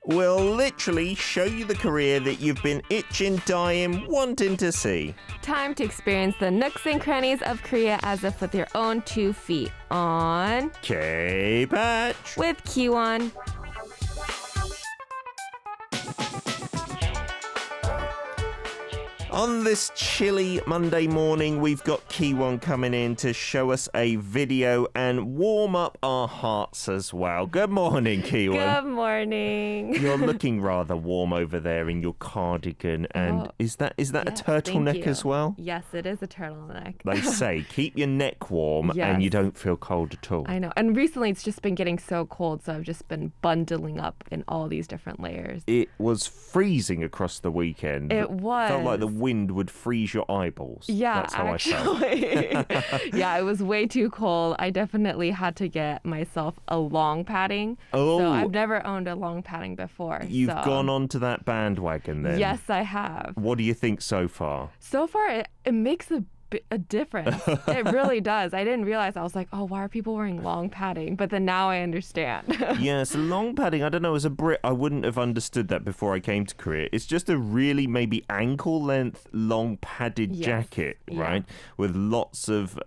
We'll literally show you the career that you've been itching, dying, wanting to see. Time to experience the nooks and crannies of Korea as if with your own 2 feet on K-Patch with Keewon. On this chilly Monday morning, we've got Keewon coming in to show us a video and warm up our hearts as well. Good morning, Keewon. Good morning. You're looking rather warm over there in your cardigan. And is that a turtleneck as well? Yes, it is a turtleneck. They say keep your neck warm and you don't feel cold at all. I know. And recently it's just been getting so cold, so I've just been bundling up in all these different layers. It was freezing across the weekend. It was. Felt like the wind would freeze your eyeballs. Yeah, that's how actually. I felt. Yeah, it was way too cold. I definitely had to get myself a long padding. Oh. So I've never owned a long padding before. You've gone onto that bandwagon then? Yes, I have. What do you think so far? So far, it makes a difference. It really does. I didn't realize. I was like, oh, why are people wearing long padding? But then now I understand. Yes, long padding, I don't know, as a Brit, I wouldn't have understood that before I came to Korea. It's just a really maybe ankle length, long padded jacket, right? With lots of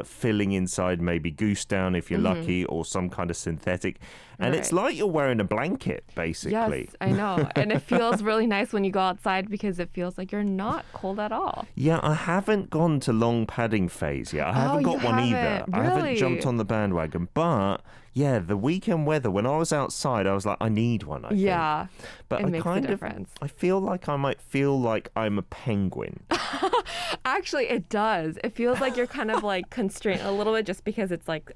filling inside, maybe goose down if you're lucky, or some kind of synthetic. And it's like you're wearing a blanket, basically. Yes, I know. And it feels really nice when you go outside because it feels like you're not cold at all. Yeah, I haven't gone to long padding phase yet. I haven't got one either. Really? I haven't jumped on the bandwagon. But yeah, the weekend weather, when I was outside, I was like, I need one, I think. But it makes a difference. I feel like I might feel like I'm a penguin. Actually, it does. It feels like you're kind of like constrained a little bit just because it's like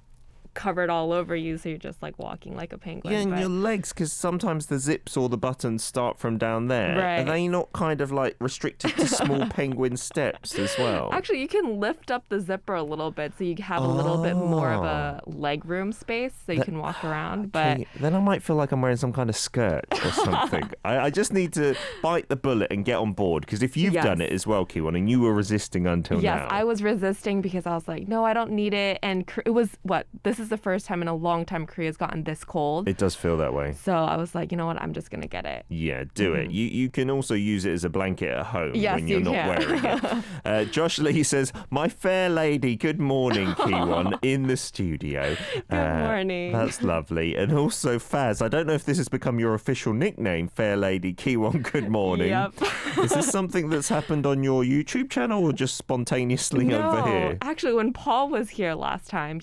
covered all over you, so you're just like walking like a penguin. Yeah, and your legs, because sometimes the zips or the buttons start from down there. Right. Are they not kind of like restricted to small penguin steps as well? Actually, you can lift up the zipper a little bit so you have a little bit more of a leg room space so you can walk around. But then I might feel like I'm wearing some kind of skirt or something. I just need to bite the bullet and get on board, because if you've done it as well, Keewon, and you were resisting until now. Yes, I was resisting because I was like, no, I don't need it. And it was, this is the first time in a long time Korea's gotten this cold. It does feel that way. So I was like, you know what, I'm just going to get it. Yeah, do it. You can also use it as a blanket at home when you're not wearing it. Josh Lee says, my fair lady, good morning, Keewon, in the studio. Good morning. That's lovely. And also Faz, I don't know if this has become your official nickname, fair lady, Keewon, good morning. Yep. Is this something that's happened on your YouTube channel or just spontaneously over here? Actually, when Paul was here last time,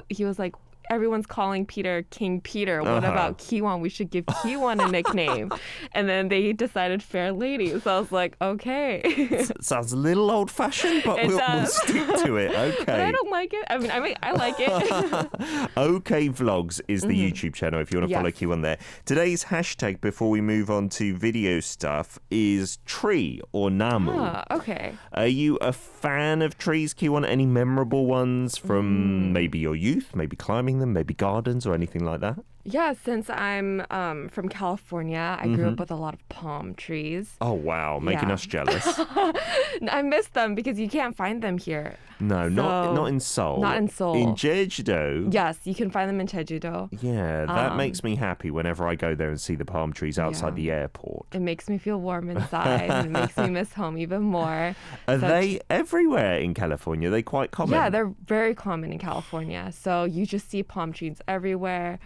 he was like, everyone's calling Peter King Peter. What about Keewon? We should give Keewon a nickname. And then they decided Fair Lady. So I was like, okay. It sounds a little old-fashioned, but we'll stick to it. Okay. But I don't like it. I mean, I like it. OK Vlogs is the YouTube channel if you want to follow Keewon there. Today's hashtag, before we move on to video stuff, is tree or namu. Okay. Are you a fan of trees, Keewon? Any memorable ones from maybe your youth, maybe climbing them, maybe gardens or anything like that? Yeah, since I'm from California, I grew up with a lot of palm trees. Oh, wow. Making us jealous. I miss them because you can't find them here. No, not in Seoul. Not in Seoul. In Jeju-do. Yes, you can find them in Jeju-do. Yeah, that makes me happy whenever I go there and see the palm trees outside the airport. It makes me feel warm inside and it makes me miss home even more. Are they everywhere in California? Are they quite common? Yeah, they're very common in California. So you just see palm trees everywhere.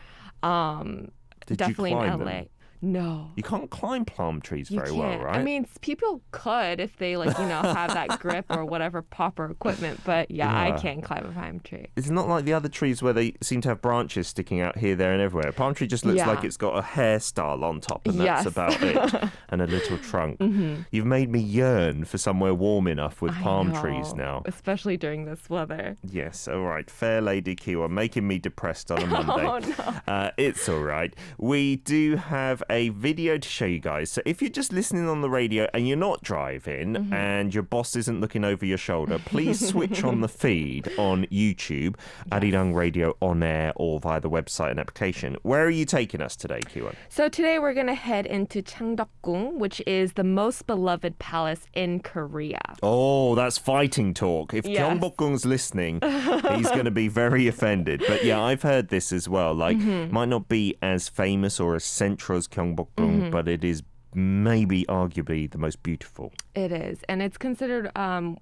Did definitely you climb in LA. them? No. You can't climb palm trees very can't. well, right? I mean, people could if they have that grip or whatever proper equipment. But I can't climb a palm tree. It's not like the other trees where they seem to have branches sticking out here, there and everywhere. A palm tree just looks like it's got a hairstyle on top and that's about it. And a little trunk. You've made me yearn for somewhere warm enough with palm trees now. Especially during this weather. Yes, all right. Fair Lady Keewon, making me depressed on a Monday. Oh, no. It's all right. We do have a video to show you guys. So if you're just listening on the radio and you're not driving and your boss isn't looking over your shoulder, please switch on the feed on YouTube, ARIRANG Radio on air, or via the website and application. Where are you taking us today, Keewon? So today we're going to head into Changdeokgung, which is the most beloved palace in Korea. Oh, that's fighting talk. If Gyeongbokgung's listening, he's going to be very offended. But yeah, I've heard this as well. Like, might not be as famous or as central as Gyeongbokgung, Gyeongbokgung, but it is maybe arguably the most beautiful. It is, and it's considered a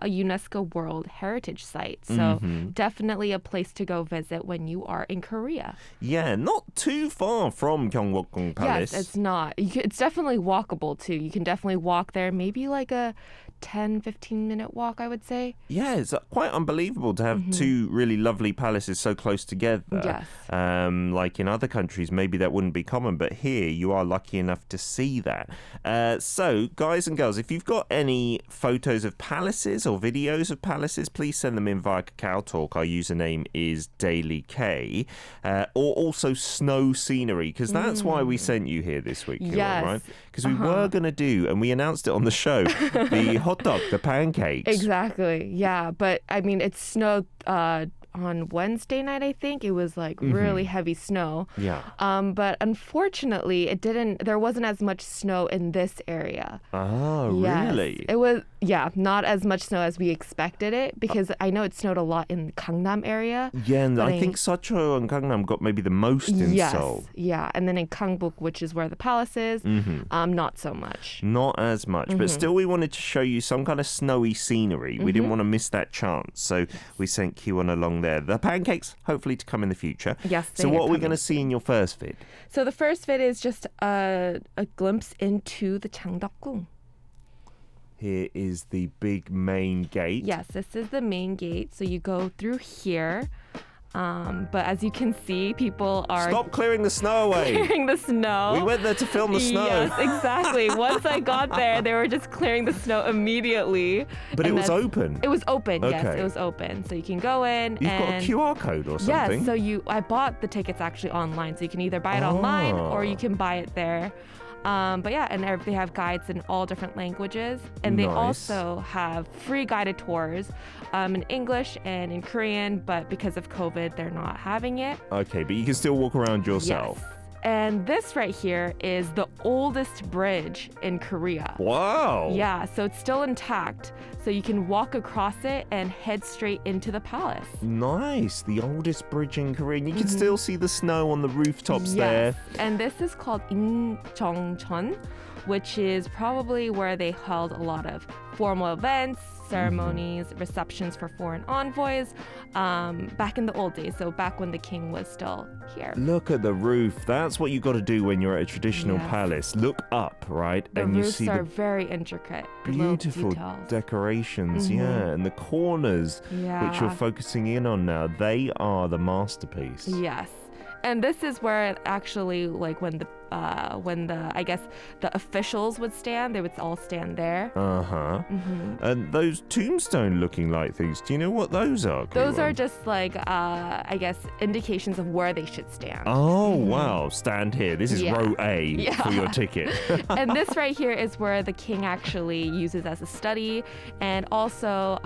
UNESCO World Heritage Site, so definitely a place to go visit when you are in Korea. Yeah, not too far from Gyeongbokgung Palace. Yes, it's not. It's definitely walkable too. You can definitely walk there, maybe like a 10-15-minute walk, I would say. Yeah, it's quite unbelievable to have two really lovely palaces so close together. Yes. Like in other countries, maybe that wouldn't be common, but here you are lucky enough to see that. So, guys and girls, if you've got any photos of palaces or videos of palaces, please send them in via Kakao Talk. Our username is DailyK. Or also snow scenery, because that's why we sent you here this week, Keewon, Yes. right? Because we were going to do, and we announced it on the show, the hot dog, the pancakes. Exactly. Yeah, but I mean, it snowed on Wednesday night, I think. It was like really heavy snow. Yeah. But unfortunately, there wasn't as much snow in this area. Oh, Yes. really? It was, not as much snow as we expected it, because I know it snowed a lot in the Gangnam area. Yeah, and I think Seocho and Gangnam got maybe the most in Yes. Seoul. Yeah. And then in Gangbuk, which is where the palace is, not so much. Not as much, but still we wanted to show you some kind of snowy scenery. We didn't want to miss that chance, so we sent Keewon along there. The pancakes, hopefully to come in the future. Yes, So they what are are we going coming. to see in your first vid? So the first vid is just a glimpse into the Changdeokgung. Here is the big main gate. Yes, this is the main gate. So you go through here. But as you can see, people are Stop clearing the snow away. clearing the snow. We went there to film the snow. Yes, exactly. Once I got there, they were just clearing the snow immediately. But And it was that's- open. It was open, yes. Okay. It was open. So you can go in You've got a and... QR code or something. Yes, so I bought the tickets actually online. So you can either buy it online or you can buy it there. But yeah, and they have guides in all different languages. And they Nice. also have free guided tours in English and in Korean. But because of COVID, they're not having it. Okay, but you can still walk around yourself. Yes. And this right here is the oldest bridge in Korea. Wow. Yeah, so it's still intact. So you can walk across it and head straight into the palace. Nice. The oldest bridge in Korea. And you can still see the snow on the rooftops there. And this is called Incheoncheon, which is probably where they held a lot of formal events, ceremonies, receptions for foreign envoys back in the old days. So back when the king was still here. Look at the roof. That's what you got to do when you're at a traditional Yes. palace. Look up, right? The and you roofs see are the very intricate. Little beautiful details. decorations, yeah. And the corners, which Yeah. you're focusing in on now, they are the masterpiece. Yes. And this is where actually, like when the I guess the officials would stand, they would all stand there. Uh-huh. And those tombstone looking like things, do you know what those are? Those Keewon? are just like I guess indications of where they should stand. Oh, wow. Stand here. This is Yeah. row A Yeah. for your ticket. And this right here is where the king actually uses as a study. And also,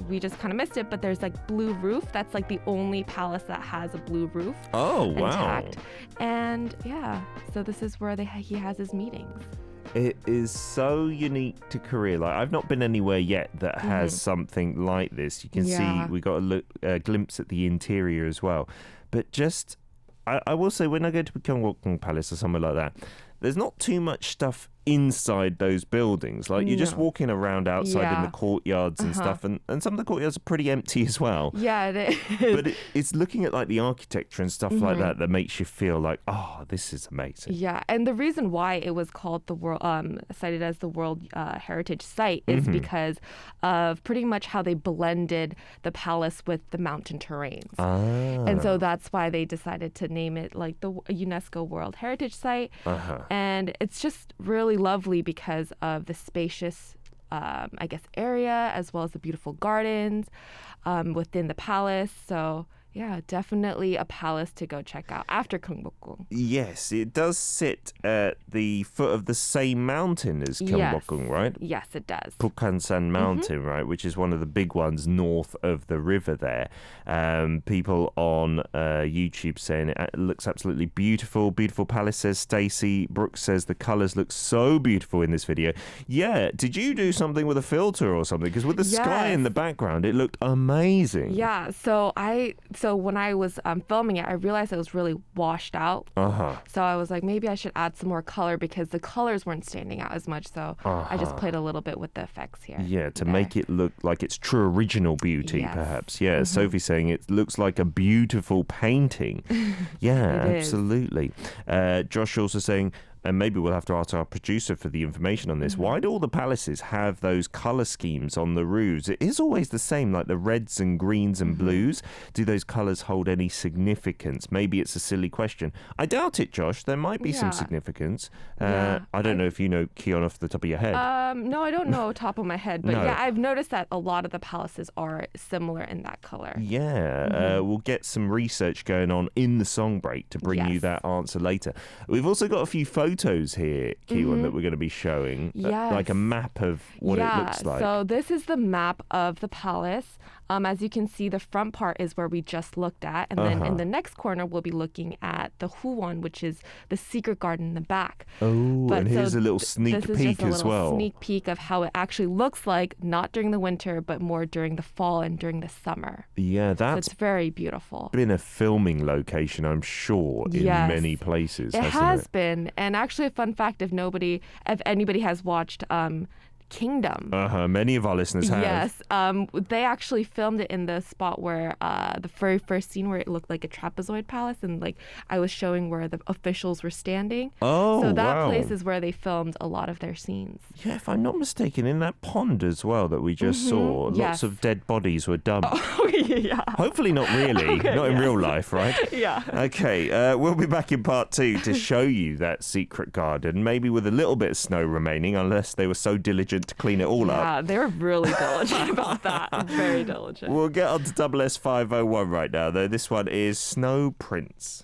we just kind of missed it, but there's like blue roof. That's like the only palace that has a blue roof. Oh, wow. Intact. And yeah, so this is where he has his meetings. It is so unique to Korea. Like, I've not been anywhere yet that has something like this. You can see Yeah. we got a glimpse at the interior as well. But just, I will say, when I go to Gyeongbokgung Palace or somewhere like that, there's not too much stuff inside those buildings. Like, you're just No. walking around outside in Yeah. the courtyards and stuff, and some of the courtyards are pretty empty as well. Yeah, it is. But it's looking at like the architecture and stuff like that makes you feel like, oh, this is amazing. Yeah, and the reason why it was called the world, cited as the World Heritage Site is because of pretty much how they blended the palace with the mountain terrains. And so that's why they decided to name it like the UNESCO World Heritage Site. And it's just really lovely because of the spacious I guess, area, as well as the beautiful gardens within the palace. So yeah, definitely a palace to go check out after Gyeongbokgung. Yes, it does sit at the foot of the same mountain as Gyeongbokgung, right? Yes, it does. Bukhansan Mountain, right, which is one of the big ones north of the river there. People on YouTube saying it looks absolutely beautiful. Beautiful palace, says Stacey. Brooks says the colours look so beautiful in this video. Yeah, did you do something with a filter or something? Because with the sky in the background, it looked amazing. Yeah, so I so when I was filming it, I realized it was really washed out. So I was like, maybe I should add some more color because the colors weren't standing out as much. So I just played a little bit with the effects here. Yeah, to make it look like its true original beauty, perhaps. Yeah, Sophie's saying it looks like a beautiful painting. Yeah, absolutely. Josh also saying, and maybe we'll have to ask our producer for the information on this. Why do all the palaces have those color schemes on the roofs? It is always the same, like the reds and greens and blues. Do those colors hold any significance? Maybe it's a silly question. I doubt it, Josh. There might be some significance. I don't know if you know, Keewon, off the top of your head. No, I don't know top of my head. But yeah, I've noticed that a lot of the palaces are similar in that color. Yeah, we'll get some research going on in the song break to bring you that answer later. We've also got a few photos here, Keewon, that we're going to be showing, like a map of what it looks like. So this is the map of the palace. As you can see, the front part is where we just looked at, and then in the next corner we'll be looking at the Huwon, which is the secret garden in the back. And here's a little sneak peek as well. Sneak peek of how it actually looks like, not during the winter, but more during the fall and during the summer. Yeah, that's it's very beautiful. Been a filming location, I'm sure, in many places. It has been, and actually, a fun fact: if anybody has watched Kingdom. Many of our listeners have. Yes. They actually filmed it in the spot where the very first scene where it looked like a trapezoid palace, and like I was showing where the officials were standing. So that place is where they filmed a lot of their scenes. Yeah, if I'm not mistaken, in that pond as well that we just saw, lots of dead bodies were dumped. Hopefully not really, not in real life, right? Okay, we'll be back in part 2 to show you that secret garden, maybe with a little bit of snow remaining, unless they were so diligent to clean it all up. Yeah, they were really diligent about that. Very diligent. We'll get on to SS501 right now, though. This one is Snow Prince.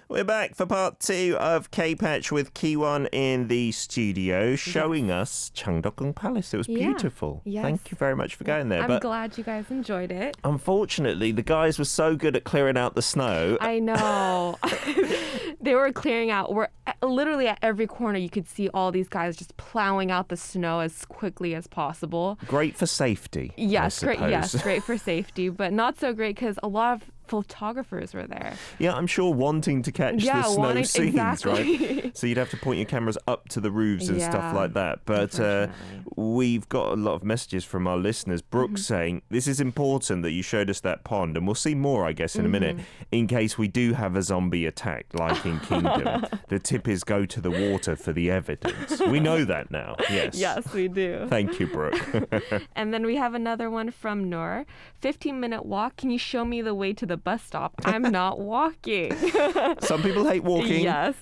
We're back for part 2 of K-Patch with Keewon in the studio, showing us Changdeokgung Palace. It was beautiful. Thank you very much for going there. I'm glad you guys enjoyed it. Unfortunately, the guys were so good at clearing out the snow. I know. They were clearing out. Literally at every corner, you could see all these guys just plowing out the snow as quickly as possible. Great for safety. Yes, great for safety, but not so great because a lot of photographers were there. Yeah, I'm sure wanting to catch the snow scenes, right? So you'd have to point your cameras up to the roofs and stuff like that. But we've got a lot of messages from our listeners. Brooke saying, this is important that you showed us that pond, and we'll see more, I guess, in a minute, in case we do have a zombie attack, like in Kingdom. The tip is go to the water for the evidence. We know that now. Yes. Yes, we do. Thank you, Brooke. And then we have another one from Noor. 15-minute walk. Can you show me the way to the bus stop? I'm not walking. Some people hate walking. Yes.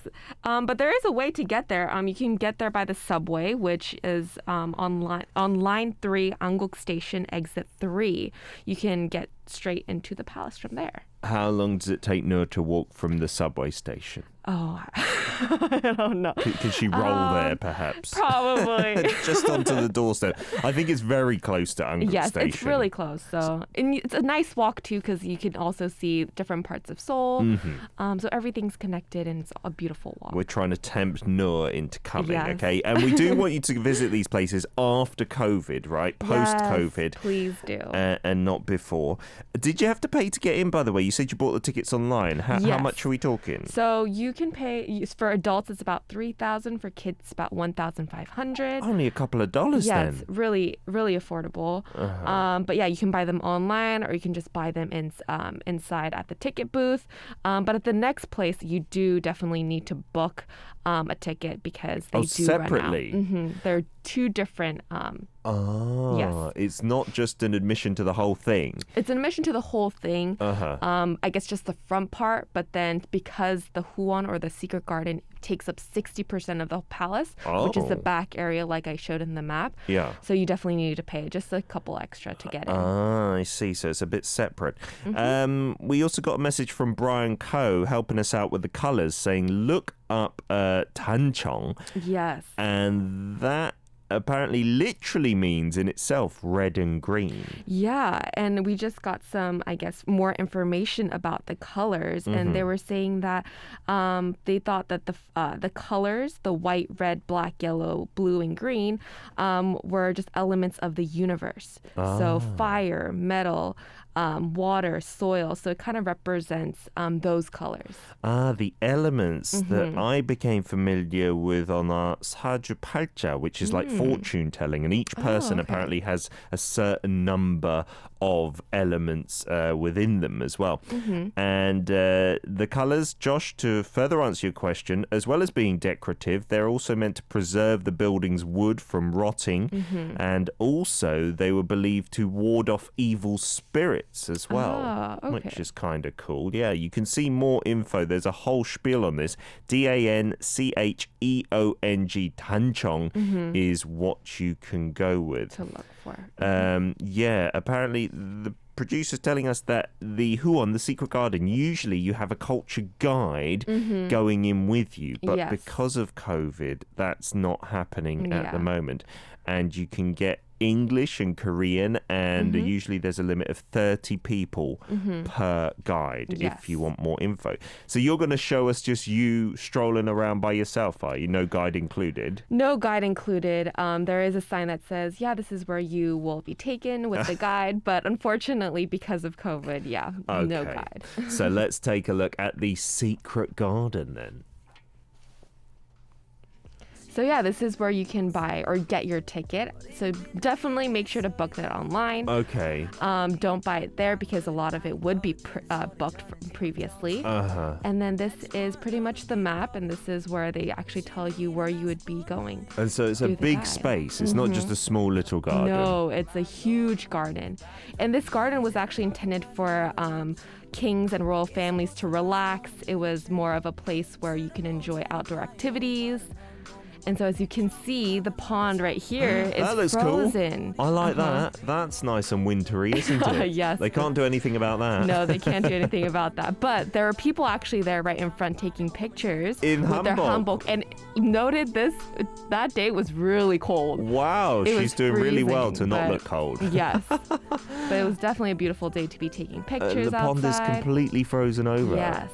But there is a way to get there. You can get there by the subway, which is on line 3, Anguk Station, exit 3. You can get straight into the palace from there. How long does it take Noor to walk from the subway station? Oh, I don't know. Could she roll there, perhaps? Probably. Just onto the doorstep. I think it's very close to Anguk Station. Yes, it's really close. So, and it's a nice walk, too, because you can also see different parts of Seoul. So everything's connected, and it's a beautiful walk. We're trying to tempt Noor into coming, okay? And we do want you to visit these places after COVID, right? Post-COVID. Yes, please do. And not before. Did you have to pay to get in, by the way? You said you bought the tickets online. How much are we talking? So you can pay, for adults it's about $3,000, for kids it's about $1,500. Only a couple of dollars then. Yeah, it's really, really affordable. But yeah, you can buy them online, or you can just buy them inside at the ticket booth. But at the next place, you do definitely need to book a ticket because they do separately. Run out. They're two different. It's not just an admission to the whole thing. It's an admission to the whole thing. I guess just the front part, but then because the Huwon, or the secret garden, takes up 60% of the palace, which is the back area like I showed in the map. Yeah. So you definitely need to pay just a couple extra to get in. I see. So it's a bit separate. We also got a message from Brian Coe helping us out with the colours, saying look up Tancheong. Yes. And that apparently literally means in itself red and green. Yeah, and we just got some, I guess, more information about the colors, and they were saying that they thought that the colors, the white, red, black, yellow, blue, and green, were just elements of the universe. So fire, metal, water, soil. So it kind of represents those colors. The elements that I became familiar with on our 사주팔자, which is like fortune telling, and each person apparently has a certain number of elements within them as well. And the colors, Josh, to further answer your question, as well as being decorative, they're also meant to preserve the building's wood from rotting, and also they were believed to ward off evil spirits as well, which is kind of cool. Yeah, you can see more info. There's a whole spiel on this. Dancheong 단청 is what you can go with. To look for. Yeah, apparently the producer's telling us that the Huon, the secret garden, usually you have a culture guide going in with you, but because of COVID, that's not happening at the moment. And you can get English and Korean, and usually there's a limit of 30 people per guide if you want more info. So you're going to show us just you strolling around by yourself, are you? No guide included? No guide included. There is a sign that says, this is where you will be taken with the guide, but unfortunately, because of COVID, no guide. So let's take a look at the secret garden then. So this is where you can buy or get your ticket. So definitely make sure to book that online. Okay. Don't buy it there because a lot of it would be booked previously. And then this is pretty much the map, and this is where they actually tell you where you would be going. And so it's a big space. It's not just a small little garden. No, it's a huge garden. And this garden was actually intended for kings and royal families to relax. It was more of a place where you can enjoy outdoor activities. And so as you can see, the pond right here is that looks frozen. Cool. I like that. That's nice and wintry, isn't it? Yes. They can't do anything about that. No, they can't do anything about that. But there are people actually there right in front taking pictures in with their hanbok. And noted that day was really cold. Wow, she's doing really well to not look cold. Yes. But it was definitely a beautiful day to be taking pictures the pond outside. is completely frozen over. Yes.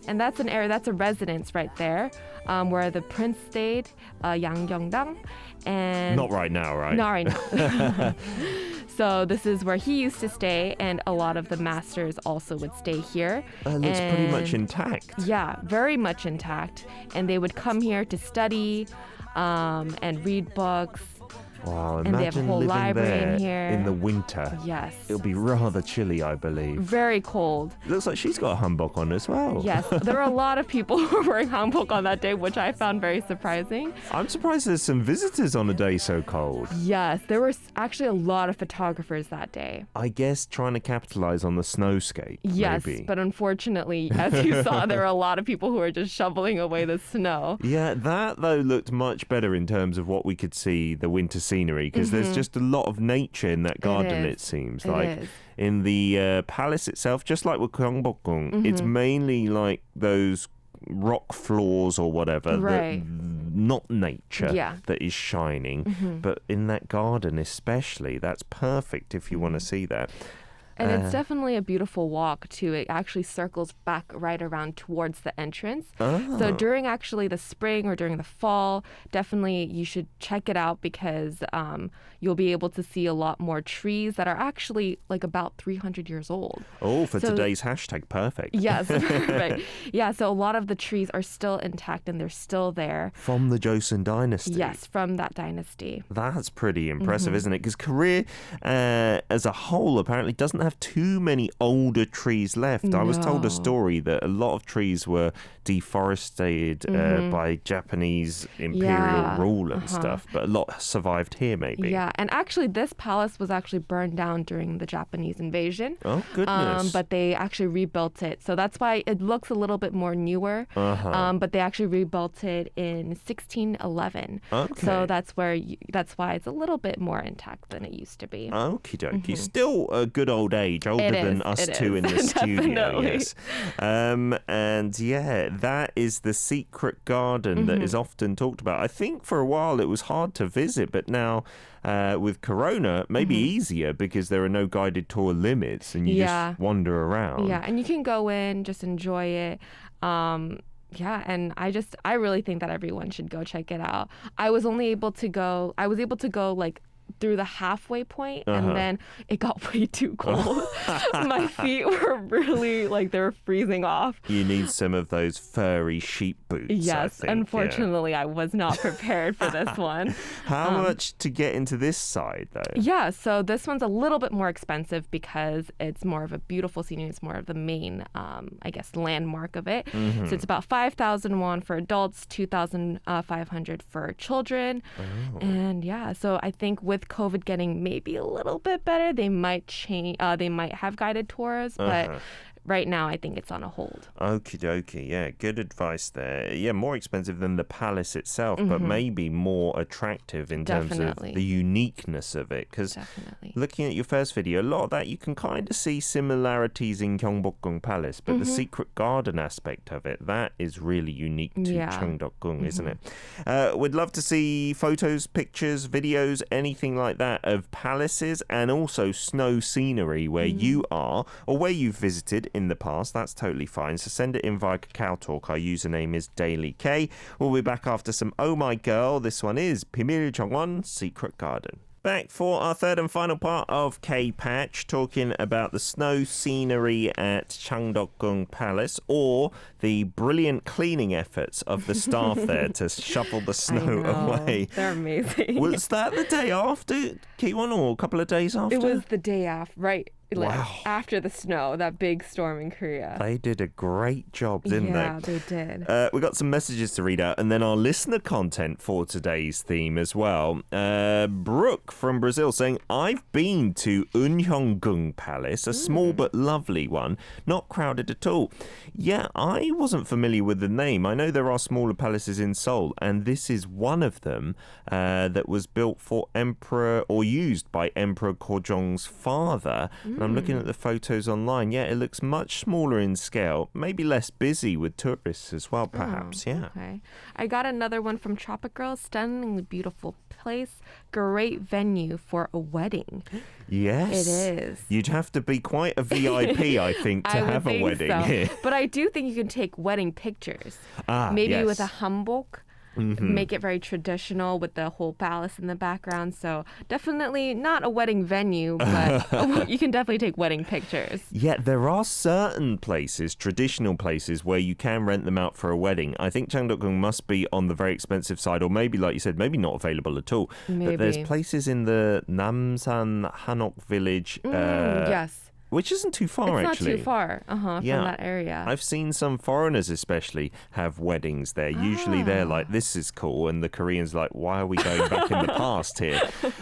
And that's an area, that's a residence right there, where the prince stayed, Changdeokgung. And not right now, right? Not right now. So this is where he used to stay, and a lot of the masters also would stay here. It looks pretty much intact. Yeah, very much intact. And they would come here to study and read books. Wow, and they have a whole library in here. In the winter. Yes. It'll be rather chilly, I believe. Very cold. It looks like she's got a hanbok on as well. Yes, there are a lot of people who were wearing hanbok on that day, which I found very surprising. I'm surprised there's some visitors on a day so cold. Yes, there were actually a lot of photographers that day. I guess trying to capitalize on the snowscape. Yes, maybe. But unfortunately, as you saw, there were a lot of people who were just shoveling away the snow. Yeah, that though looked much better in terms of what we could see, the winter scenery, because there's just a lot of nature in that garden, it seems. In the palace itself, just like with Changdeokgung, it's mainly like those rock floors or whatever, that, not nature, that is shining. But in that garden especially, that's perfect if you want to see that. And it's definitely a beautiful walk, too. It actually circles back right around towards the entrance. So during actually the spring or during the fall, definitely you should check it out because you'll be able to see a lot more trees that are actually like about 300 years old. Oh, for today's hashtag, perfect. Yes, perfect. Yeah, so a lot of the trees are still intact and they're still there. From the Joseon dynasty? Yes, from that dynasty. That's pretty impressive, isn't it? Because Korea as a whole apparently doesn't have too many older trees left. No. I was told a story that a lot of trees were deforested by Japanese imperial rule and stuff, but a lot survived here maybe. Yeah, and actually this palace was actually burned down during the Japanese invasion. Oh, goodness. But they actually rebuilt it. So that's why it looks a little bit more newer. But they actually rebuilt it in 1611. Okay. So that's why it's a little bit more intact than it used to be. Okie dokie. Still a good old age, older than us two in the studio. Yes. And yeah, that is the secret garden that is often talked about. I think for a while it was hard to visit, but now with Corona, maybe easier because there are no guided tour limits and you just wander around. Yeah, and you can go in, just enjoy it. Yeah, and I really think that everyone should go check it out. I was able to go like through the halfway point, and then it got way too cold. My feet were really like they were freezing off. You need some of those furry sheep boots. Yes, I think. Unfortunately, I was not prepared for this one. How much to get into this side, though? Yeah, so this one's a little bit more expensive because it's more of a beautiful scenery. It's more of the main, I guess, landmark of it. So it's about 5,000 won for adults, 2,500 for children. And yeah, so I think with COVID getting maybe a little bit better, they might change. They might have guided tours, but right now I think it's on a hold. Okie dokie, yeah, good advice there. Yeah, more expensive than the palace itself, but maybe more attractive in terms of the uniqueness of it. Because looking at your first video, a lot of that you can kind of see similarities in Gyeongbokgung Palace, but the secret garden aspect of it, that is really unique to Changdeokgung, isn't it? We'd love to see photos, pictures, videos, anything like that of palaces and also snow scenery where you are or where you've visited in the past. That's totally fine. So send it in via Kakao Talk. Our username is DailyK. We'll be back after some Oh My Girl. This one is Pimil Jongwon, Secret Garden. Back for our third and final part of K-Patch, talking about the snow scenery at Changdeokgung Palace or the brilliant cleaning efforts of the staff there to shovel the snow away. They're amazing. Was that the day after, Keewon, or a couple of days after? It was the day after, right? After the snow, that big storm in Korea. They did a great job, didn't they? Yeah, they did. We got some messages to read out and then our listener content for today's theme as well. Brooke from Brazil saying, I've been to Unhyonggung Palace, a small but lovely one, not crowded at all. Yeah, I wasn't familiar with the name. I know there are smaller palaces in Seoul, and this is one of them that was built for Emperor or used by Emperor Gojong's father. And I'm looking at the photos online. Yeah, it looks much smaller in scale, maybe less busy with tourists as well, perhaps. Okay. I got another one from Tropic Girl. Stunningly beautiful place. Great venue for a wedding. Yes. It is. You'd have to be quite a VIP, I think, to have a wedding here. But I do think you can take wedding pictures. Maybe with a hanbok. Make it very traditional with the whole palace in the background. So definitely not a wedding venue, but you can definitely take wedding pictures. Yeah, there are certain places, traditional places, where you can rent them out for a wedding. I think Changdeokgung must be on the very expensive side, or maybe, like you said, maybe not available at all. But there's places in the Namsan Hanok village. Yes. Which isn't too far, actually. It's not too far from that area. I've seen some foreigners especially have weddings there. Usually they're like, this is cool. And the Koreans like, why are we going back in the past here?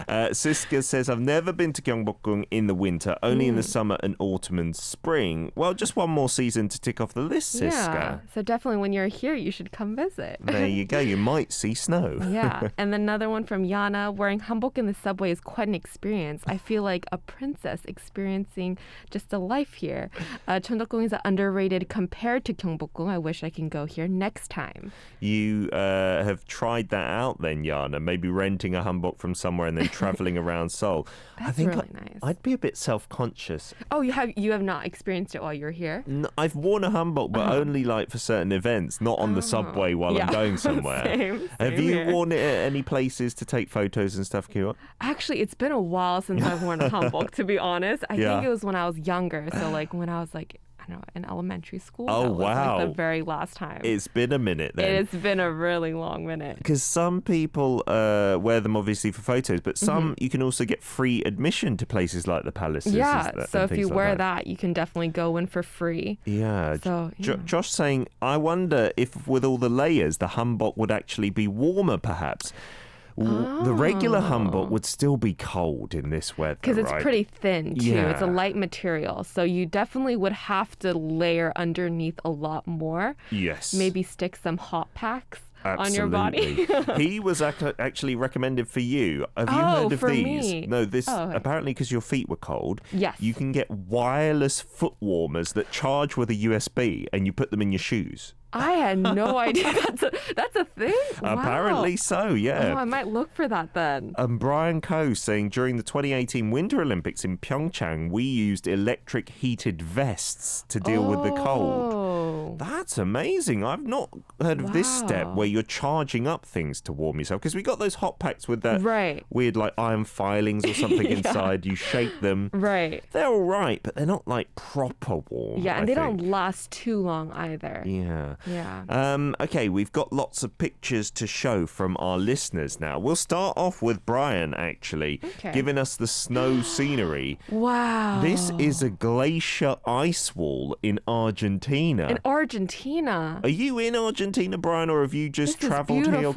Siska says, I've never been to Gyeongbokgung in the winter, only in the summer and autumn and spring. Well, just one more season to tick off the list, Siska. Yeah, so definitely when you're here, you should come visit. There you go. You might see snow. Yeah. And another one from Yana, wearing hanbok in the subway is quite an experience. I feel like a princess experiencing just a life here. Changdeokgung is underrated compared to Gyeongbokgung. I wish I can go here next time. You have tried that out then, Yana, maybe renting a hanbok from somewhere and then traveling around Seoul. That's I think really nice. I'd be a bit self-conscious. Oh, you have not experienced it while you're here? No, I've worn a hanbok, but only like for certain events, not on the subway while I'm going somewhere. Same Have you here. worn it at any places to take photos and stuff, Keewon? Actually, it's been a while since I've worn a hanbok, to be honest. I think it was when I was younger. So like when I was like, I don't know, in elementary school. Oh, that was wow. like the very last time. It's been a minute then. It's been a really long minute. Because some people wear them obviously for photos, but some you can also get free admission to places like the palaces. Yeah, so if you like wear that, you can definitely go in for free. Yeah. So, Josh saying, I wonder if with all the layers, the hanbok would actually be warmer perhaps. The regular hanbok would still be cold in this weather, because it's pretty thin too. Yeah. It's a light material, so you definitely would have to layer underneath a lot more. Yes. Maybe stick some hot packs Absolutely. on your body. He was actually recommended for you. Have you heard of for these? me. No, this okay. apparently because your feet were cold. Yes. You can get wireless foot warmers that charge with a USB, and you put them in your shoes. I had no idea that's a thing. Wow. Apparently so, yeah. Oh, I might look for that then. And Brian Coe saying during the 2018 Winter Olympics in Pyeongchang, we used electric heated vests to deal with the cold. That's amazing. I've not heard of this step where you're charging up things to warm yourself, because we got those hot packs with that weird like iron filings or something inside. You shake them. Right. They're all right, but they're not like proper warm. Yeah, and they don't last too long either. Yeah. Yeah. Okay, we've got lots of pictures to show from our listeners now. We'll start off with Brian, actually, giving us the snow scenery. Wow. This is a glacier ice wall in Argentina. In Argentina? Are you in Argentina, Brian, or have you just traveled here?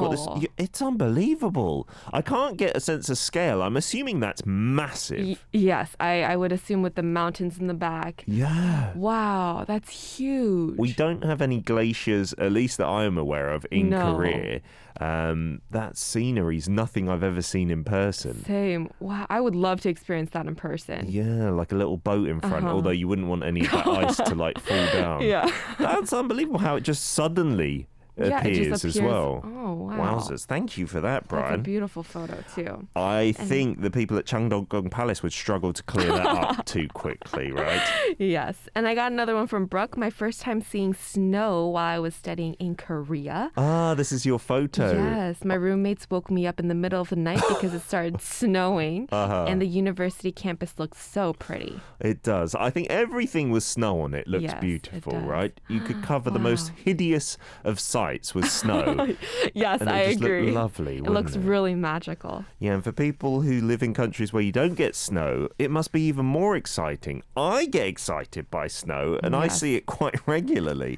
It's unbelievable. I can't get a sense of scale. I'm assuming that's massive. Yes, I would assume with the mountains in the back. Yeah. Wow, that's huge. We don't have any glaciers, at least that I am aware of, in Korea. That scenery is nothing I've ever seen in person. Same. Wow, I would love to experience that in person. Yeah, like a little boat in front, although you wouldn't want any of that ice to like fall down. Yeah. That's unbelievable how it just suddenly appears as well. Oh, wow. Wowzers. Thank you for that, Brian. That's a beautiful photo, too. I think the people at Changdeokgung Palace would struggle to clear that up too quickly, right? Yes. And I got another one from Brooke. My first time seeing snow while I was studying in Korea. Ah, this is your photo. Yes. My roommates woke me up in the middle of the night because it started snowing. And the university campus looked so pretty. It does. I think everything with snow on it looks beautiful, right? You could cover the most hideous of sights with snow. Yes, and I agree. Look lovely. It looks really magical. Yeah, and for people who live in countries where you don't get snow, it must be even more exciting. I get excited by snow, and I see it quite regularly.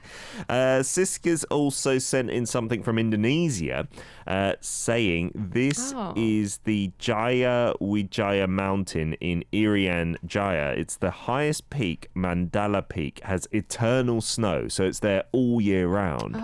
Siska's also sent in something from Indonesia, saying this is the Jaya Wijaya mountain in Irian Jaya. It's the highest peak, Mandala Peak, has eternal snow, so it's there all year round.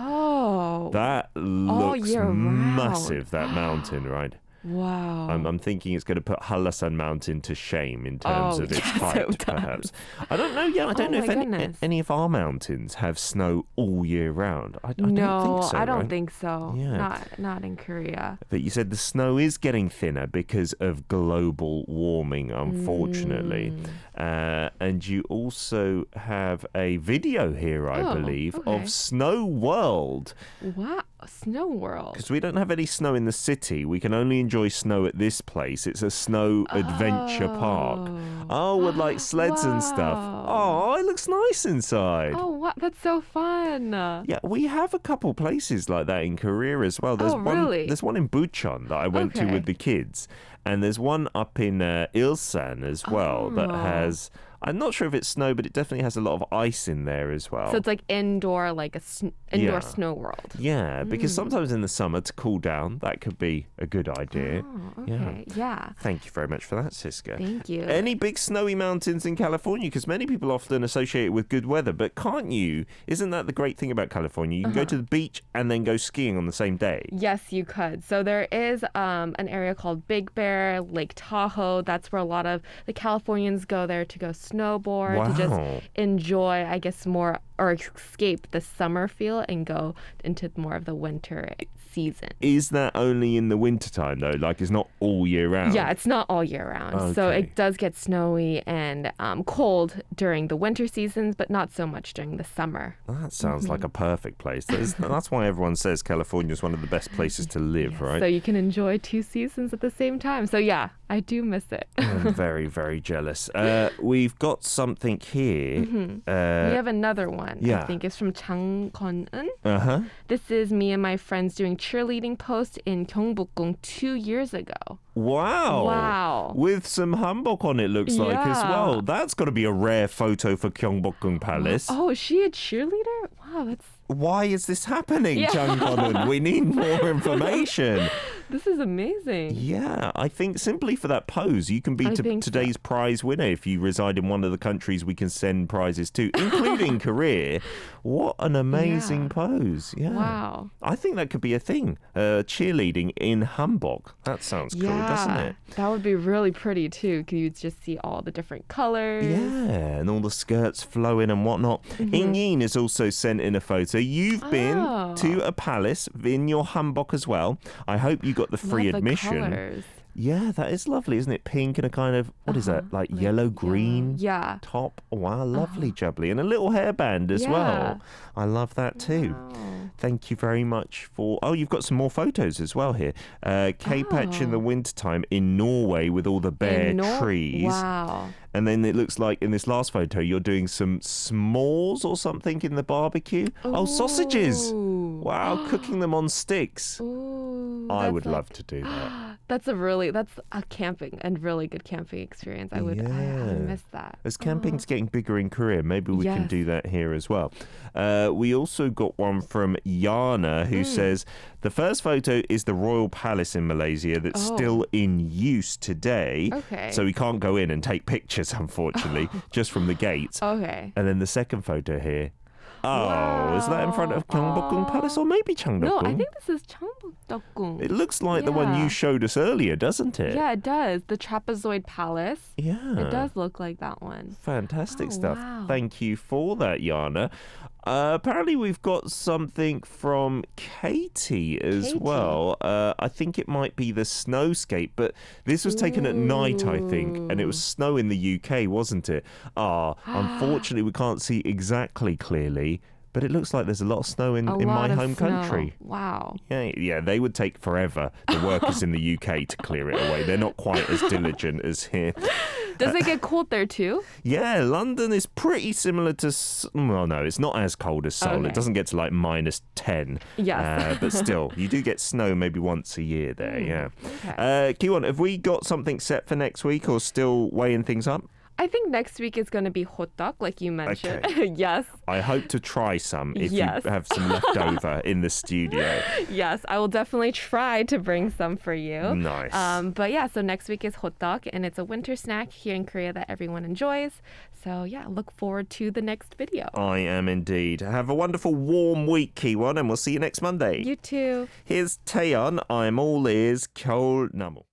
That looks massive, that mountain, right? Wow. I'm thinking it's going to put Hallasan Mountain to shame in terms of its height, perhaps. I don't know. Yeah, I don't know if any of our mountains have snow all year round. I don't think so. I don't right? think so. Yeah. Not in Korea. But you said the snow is getting thinner because of global warming, unfortunately. And you also have a video here, I believe, of Snow World. Wow, Snow World. Because we don't have any snow in the city. We can only enjoy snow at this place. It's a snow adventure park. Oh, with like sleds and stuff. Oh, it looks nice inside. Oh, wow. That's so fun. Yeah, we have a couple places like that in Korea as well. There's There's one in Bucheon that I went to with the kids. And there's one up in Ilsan as well that has... I'm not sure if it's snow, but it definitely has a lot of ice in there as well. So it's like indoor, like a indoor snow world. Yeah, because sometimes in the summer to cool down, that could be a good idea. Oh, okay. Yeah. Thank you very much for that, Siska. Thank you. Any big snowy mountains in California? Because many people often associate it with good weather, but can't you? Isn't that the great thing about California? You can go to the beach and then go skiing on the same day. Yes, you could. So there is an area called Big Bear, Lake Tahoe. That's where a lot of the Californians go there to go snowboard, to just enjoy, I guess, more or escape the summer feel and go into more of the winter season. Is that only in the wintertime, though? Like, it's not all year round? Yeah, it's not all year round. Okay. So it does get snowy and cold during the winter seasons, but not so much during the summer. That sounds like a perfect place. That's why everyone says California is one of the best places to live, right? So you can enjoy two seasons at the same time. So yeah, I do miss it. I'm very, very jealous. We've got something here. We have another one. I think it's from Changdeokgung. This is me and my friends doing cheerleading post in Gyeongbokgung 2 years ago. Wow. With some hanbok on it, looks like, as well. That's got to be a rare photo for Gyeongbokgung Palace. Oh, is she a cheerleader? Wow, that's... Why is this happening, Changdeokgung? We need more information. This is amazing. Yeah, I think simply for that pose, you can be today's prize winner if you reside in one of the countries we can send prizes to, including Korea. What an amazing pose. Yeah. Wow. I think that could be a thing. Cheerleading in hanbok. That sounds cool, doesn't it? That would be really pretty too, because you'd just see all the different colors. Yeah, and all the skirts flowing and whatnot. Yin has also sent in a photo. You've been to a palace in your hanbok as well. I hope you got the free admission. Yeah, that is lovely, isn't it? Pink and a kind of, what is that, like yellow-green Yeah. top? Wow, lovely jubbly. And a little hairband as well. I love that too. Wow. Thank you very much for... Oh, you've got some more photos as well here. K-Patch in the wintertime in Norway with all the bare trees. Wow. And then it looks like in this last photo, you're doing some s'mores or something in the barbecue. Oh, sausages. Wow, cooking them on sticks. I would love to do that. That's a camping and really good camping experience. I would miss that. As camping's getting bigger in Korea, maybe we can do that here as well. We also got one from Yana who says, the first photo is the Royal Palace in Malaysia that's still in use today. Okay. So we can't go in and take pictures, unfortunately, just from the gates. Okay. And then the second photo here. Oh, is that in front of Changdeokgung Palace or maybe Changdeokgung? No, I think this is Changdeokgung. It looks like the one you showed us earlier, doesn't it? Yeah, it does. The Trapezoid Palace. Yeah. It does look like that one. Fantastic stuff. Wow. Thank you for that, Yana. Apparently we've got something from Katie as well. I think it might be the snowscape, but this was taken at night, I think, and it was snow in the UK, wasn't it? Unfortunately, we can't see exactly clearly, but it looks like there's a lot of snow in my home country. Wow. Yeah, they would take forever, the workers in the UK, to clear it away. They're not quite as diligent as here. Does it get cold there too? Yeah, London is pretty similar to... Well, no, it's not as cold as Seoul. Okay. It doesn't get to like -10. Yes. But still, you do get snow maybe once a year there, yeah. Okay. Keewon, have we got something set for next week or still weighing things up? I think next week is going to be hotdog, like you mentioned. Okay. Yes. I hope to try some if you Yes. have some left over in the studio. Yes, I will definitely try to bring some for you. Nice. But yeah, so next week is hotdog, and it's a winter snack here in Korea that everyone enjoys. So yeah, look forward to the next video. I am indeed. Have a wonderful warm week, Keewon, and we'll see you next Monday. You too. Here's Taeyeon. I'm all ears. 겨울 나무.